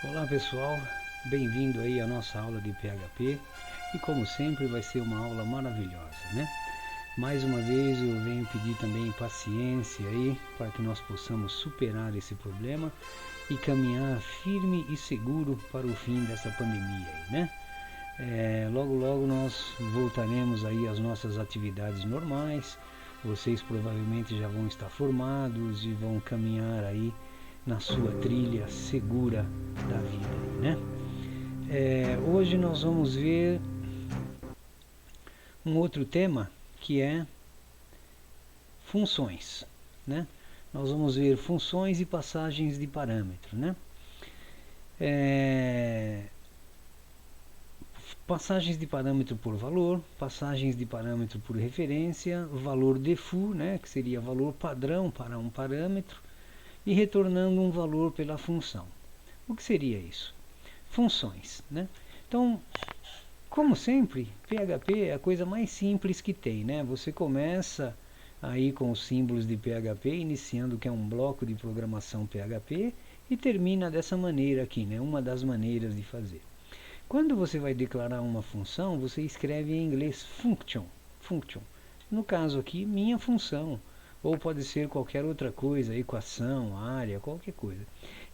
Olá pessoal, bem-vindo aí à nossa aula de PHP e como sempre vai ser uma aula maravilhosa, né? Mais uma vez eu venho pedir também paciência aí para que nós possamos superar esse problema e caminhar firme e seguro para o fim dessa pandemia aí, né? Logo logo nós voltaremos aí às nossas atividades normais, vocês provavelmente já vão estar formados e vão caminhar aí na sua trilha segura da vida, né? Hoje nós vamos ver um outro tema que é funções, né? Nós vamos ver funções e passagens de parâmetro, né? Passagens de parâmetro por valor, passagens de parâmetro por referência, valor default, né, que seria valor padrão para um parâmetro, e retornando um valor pela função. O que seria isso? Funções, né? Então, como sempre, PHP é a coisa mais simples que tem, né? Você começa aí com os símbolos de PHP, iniciando que é um bloco de programação PHP, e termina dessa maneira aqui, né? Uma das maneiras de fazer. Quando você vai declarar uma função, você escreve em inglês function. No caso aqui, minha função. Ou pode ser qualquer outra coisa, equação, área, qualquer coisa.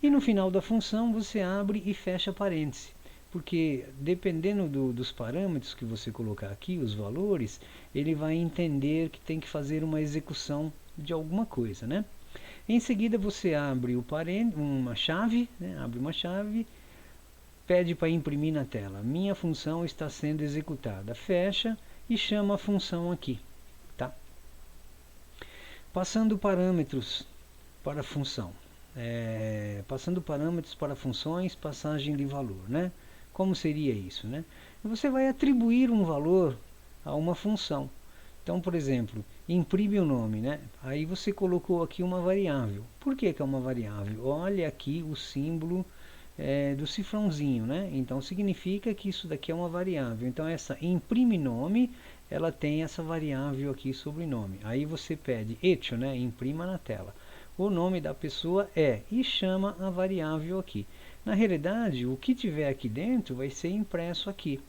E no final da função você abre e fecha parêntese. Porque dependendo dos parâmetros que você colocar aqui, os valores, ele vai entender que tem que fazer uma execução de alguma coisa, né? Em seguida você abre uma chave, né? Abre uma chave, pede para imprimir na tela. Minha função está sendo executada. Fecha e chama a função aqui. Tá? Passando parâmetros para a função. Passando parâmetros para funções, passagem de valor. Né? Como seria isso? Né? Você vai atribuir um valor a uma função. Então, por exemplo, imprime o nome, né? Aí você colocou aqui uma variável. Por que é uma variável? Olha aqui o símbolo do cifrãozinho, né? Então significa que isso daqui é uma variável. Então essa imprime nome, ela tem essa variável aqui sobrenome. Aí você pede echo, né? Imprima na tela. O nome da pessoa é e chama a variável aqui. Na realidade, o que tiver aqui dentro vai ser impresso aqui.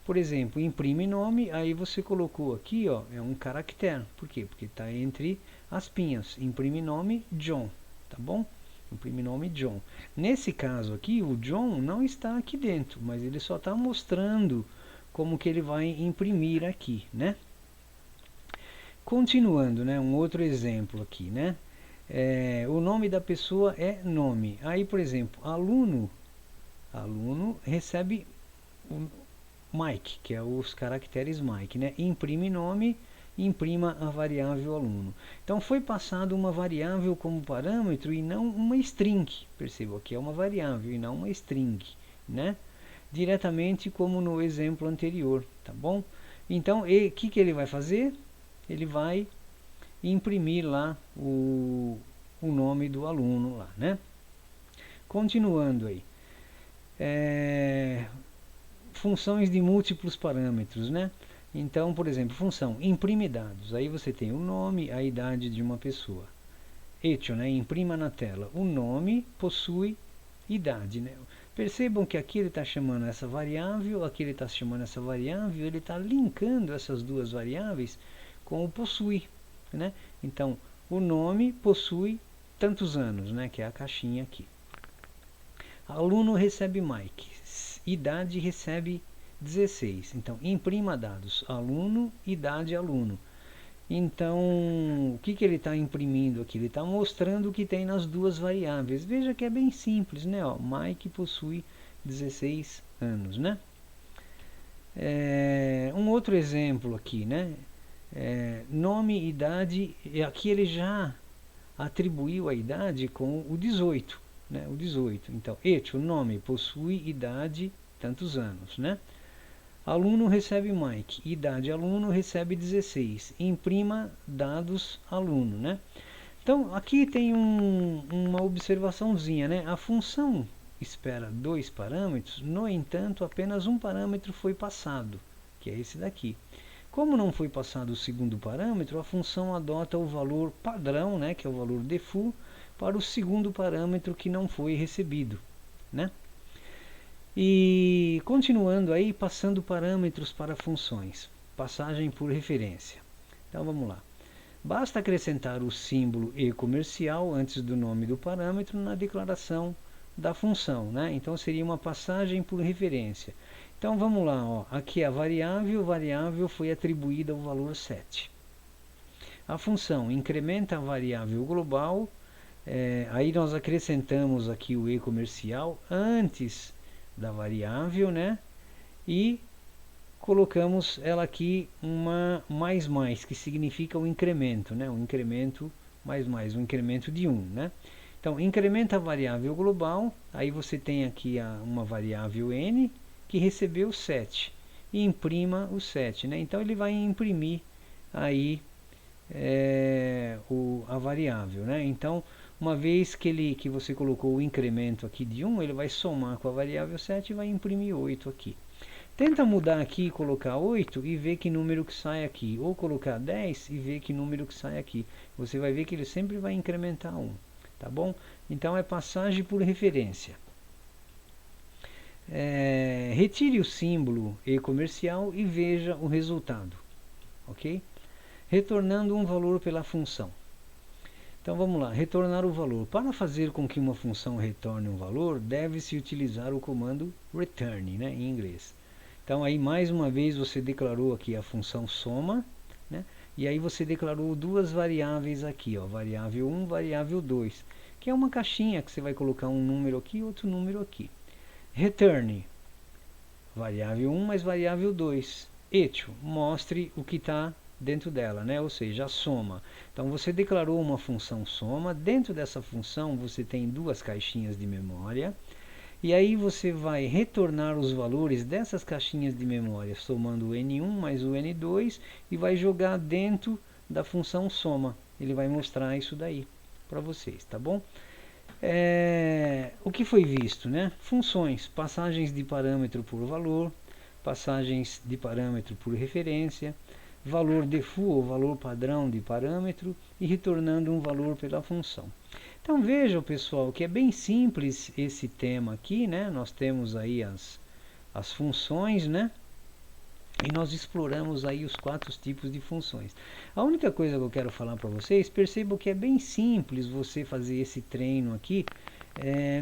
Por exemplo, imprime nome, aí você colocou aqui, ó, é um caractere. Por quê? Porque está entre as pinhas. Imprime nome John, tá bom? Imprime nome John. Nesse caso aqui, o John não está aqui dentro, mas ele só está mostrando como que ele vai imprimir aqui, né? Continuando, né? Um outro exemplo aqui, né? O nome da pessoa é nome. Aí, por exemplo, aluno recebe o Mike, que é os caracteres Mike, né? Imprime nome, imprima a variável aluno. Então foi passado uma variável como parâmetro e não uma string. Perceba que é uma variável e não uma string, né? Diretamente como no exemplo anterior, tá bom? Então, o que ele vai fazer? Ele vai imprimir lá o nome do aluno lá, né? Continuando aí. Funções de múltiplos parâmetros, né? Então, por exemplo, função imprime dados. Aí você tem o nome, a idade de uma pessoa. Echo, né? Imprima na tela. O nome possui idade, né? Percebam que aqui ele está chamando essa variável, aqui ele está chamando essa variável, ele está linkando essas duas variáveis com o possui, né? Então, o nome possui tantos anos, né? Que é a caixinha aqui. Aluno recebe Mike. Idade recebe 16. Então, imprima dados. Aluno, idade, aluno. Então, o que ele está imprimindo aqui? Ele está mostrando o que tem nas duas variáveis. Veja que é bem simples, né? Ó, Mike possui 16 anos, né? Um outro exemplo aqui, né? Nome, idade, aqui ele já atribuiu a idade com o 18, né? O 18. Então, o nome possui idade tantos anos, né? Aluno recebe Mike, idade aluno recebe 16, imprima dados aluno, né? Então aqui tem uma observaçãozinha, né? A função espera dois parâmetros, no entanto apenas um parâmetro foi passado, que é esse daqui. Como não foi passado o segundo parâmetro, a função adota o valor padrão, né, que é o valor default, para o segundo parâmetro que não foi recebido, né? E continuando aí, passando parâmetros para funções, passagem por referência. Então vamos lá. Basta acrescentar o símbolo e comercial antes do nome do parâmetro na declaração da função, né? Então seria uma passagem por referência. Então vamos lá, ó. Aqui a variável foi atribuída ao valor 7. A função incrementa a variável global, aí nós acrescentamos aqui o e comercial antes da variável, né? E colocamos ela aqui uma mais, que significa o incremento, né? O incremento mais, o incremento de 1, né? Então, incrementa a variável global, aí você tem aqui uma variável n, que recebeu 7, e imprima o 7, né? Então, ele vai imprimir aí a variável, né? Então, uma vez que você colocou o incremento aqui de 1, ele vai somar com a variável 7 e vai imprimir 8 aqui. Tenta mudar aqui e colocar 8 e ver que número que sai aqui. Ou colocar 10 e ver que número que sai aqui. Você vai ver que ele sempre vai incrementar 1. Tá bom? Então é passagem por referência. Retire o símbolo e comercial e veja o resultado. Ok? Retornando um valor pela função. Então vamos lá, retornar o valor. Para fazer com que uma função retorne um valor, deve-se utilizar o comando return, né, em inglês. Então aí mais uma vez você declarou aqui a função soma, né? E aí você declarou duas variáveis aqui, ó, variável 1, variável 2, que é uma caixinha que você vai colocar um número aqui e outro número aqui. Return, variável 1 mais variável 2. Echo, mostre o que está dentro dela, né? Ou seja, a soma. Então você declarou uma função soma, dentro dessa função você tem duas caixinhas de memória, e aí você vai retornar os valores dessas caixinhas de memória, somando o N1 mais o N2, e vai jogar dentro da função soma. Ele vai mostrar isso daí para vocês, tá bom? O que foi visto, né? Funções, passagens de parâmetro por valor, passagens de parâmetro por referência, valor default ou valor padrão de parâmetro e retornando um valor pela função. Então vejam, pessoal, que é bem simples esse tema aqui, né? Nós temos aí as funções, né? E nós exploramos aí os 4 tipos de funções. A única coisa que eu quero falar para vocês, percebam que é bem simples você fazer esse treino aqui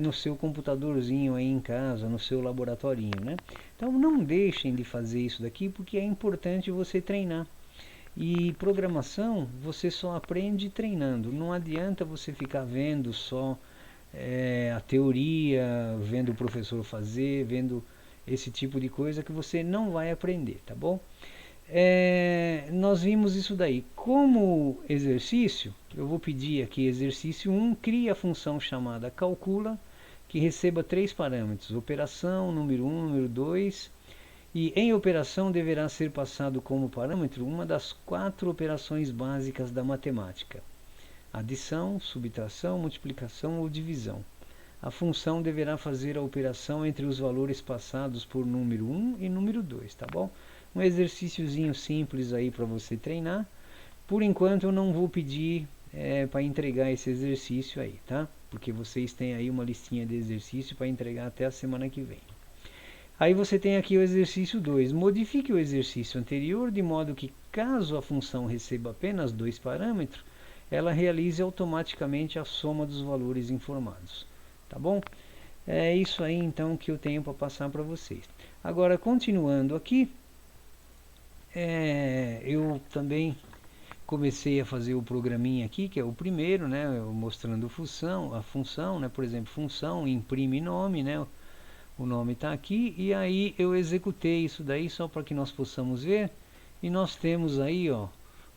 no seu computadorzinho aí em casa, no seu laboratorinho, né? Então não deixem de fazer isso daqui, porque é importante você treinar. E programação você só aprende treinando. Não adianta você ficar vendo só a teoria, vendo o professor fazer, vendo esse tipo de coisa que você não vai aprender, tá bom? Nós vimos isso daí. Como exercício, eu vou pedir aqui exercício 1, cria a função chamada calcula, que receba 3 parâmetros, operação, número 1, número 2, e em operação deverá ser passado como parâmetro uma das 4 operações básicas da matemática: adição, subtração, multiplicação ou divisão. A função deverá fazer a operação entre os valores passados por número 1 e número 2, tá bom? Um exercíciozinho simples aí para você treinar. Por enquanto eu não vou pedir para entregar esse exercício aí, tá? Porque vocês têm aí uma listinha de exercício para entregar até a semana que vem. Aí você tem aqui o exercício 2. Modifique o exercício anterior de modo que, caso a função receba apenas 2 parâmetros, ela realize automaticamente a soma dos valores informados. Tá bom? É isso aí então que eu tenho para passar para vocês. Agora, continuando aqui, eu também comecei a fazer o programinha aqui, que é o primeiro, né, mostrando a função, né, por exemplo, função imprime nome, né, o nome está aqui, e aí eu executei isso daí só para que nós possamos ver, e nós temos aí, ó,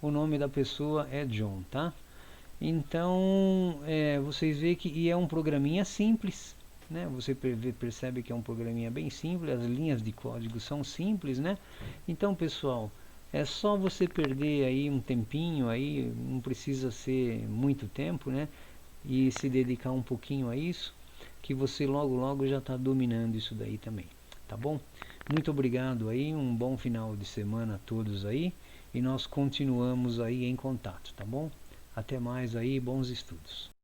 o nome da pessoa é John, tá? Então, vocês veem que é um programinha simples, né? Você percebe que é um programinha bem simples, as linhas de código são simples, né? Então, pessoal, é só você perder aí um tempinho aí, não precisa ser muito tempo, né? E se dedicar um pouquinho a isso, que você logo já está dominando isso daí também, tá bom? Muito obrigado aí, um bom final de semana a todos aí, e nós continuamos aí em contato, tá bom? Até mais aí, bons estudos.